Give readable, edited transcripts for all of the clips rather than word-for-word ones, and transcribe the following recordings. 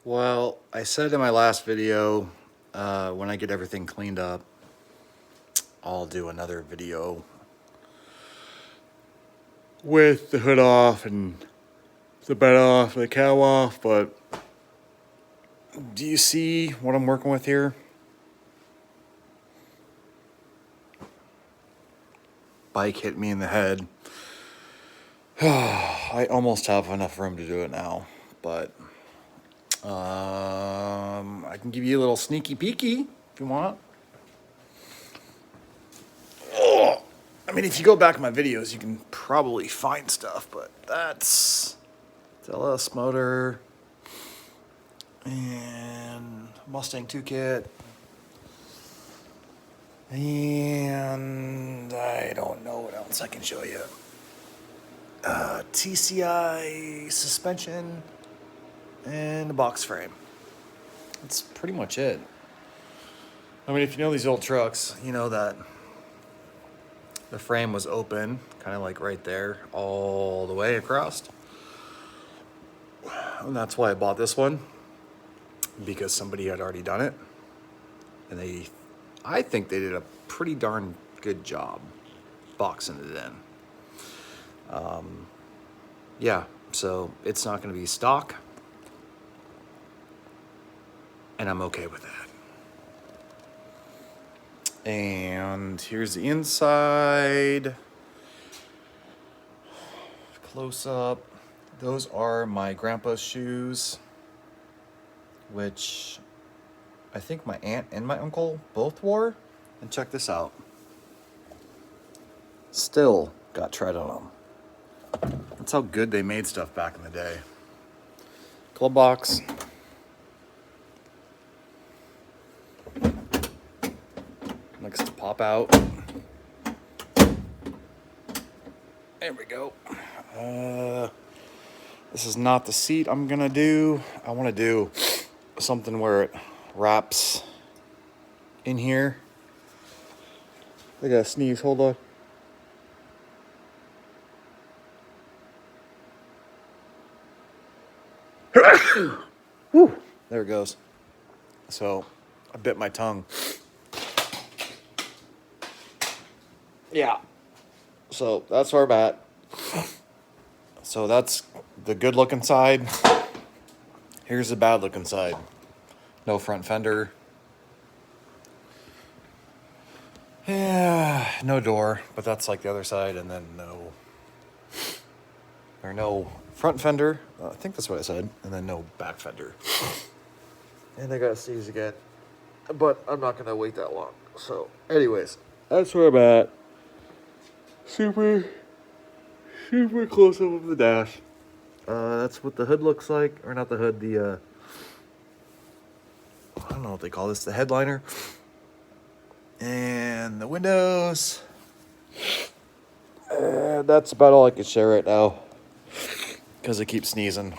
Well, I said in my last video, when I get everything cleaned up, I'll do another video with the hood off and the bed off, the cowl off, but do you see what I'm working with here? Bike hit me in the head. I almost have enough room to do it now, but I can give you a little sneaky peeky if you want. I mean, if you go back in my videos, you can probably find stuff, but that's LS motor and Mustang 2 kit. And I don't know what else I can show you. TCI suspension and a box frame. That's pretty much it. I mean, if you know these old trucks, you know that the frame was open, kind of like right there, all the way across. And that's why I bought this one, because somebody had already done it. And I think they did a pretty darn good job boxing it in. Yeah, so it's not going to be stock. And I'm okay with that. And here's the inside. Close up. Those are my grandpa's shoes, which I think my aunt and my uncle both wore. And check this out. Still got tread on them. That's how good they made stuff back in the day. Glove box. Likes to pop out. There we go. This is not the seat I'm gonna do. I want to do something where it wraps in here. I gotta sneeze, hold on. Whew, there it goes. So I bit my tongue. Yeah. So that's where I'm at. So that's the good looking side. Here's the bad looking side. No front fender. Yeah, no door, but that's like the other side, and then no front fender. I think that's what I said, and then no back fender. And I gotta sneeze again, but I'm not gonna wait that long. So, anyways, that's where I'm at. Super close up of the dash. That's what the hood looks like, or not the hood, the I don't know what they call this, the headliner. And the windows. And that's about all I can share right now, because I keep sneezing.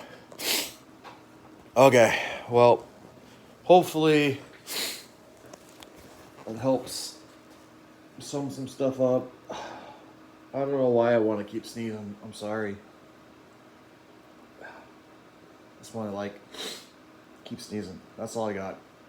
Okay, well, hopefully it helps sum some stuff up. I don't know why I want to keep sneezing. I'm sorry. Just want to keep sneezing. That's all I got.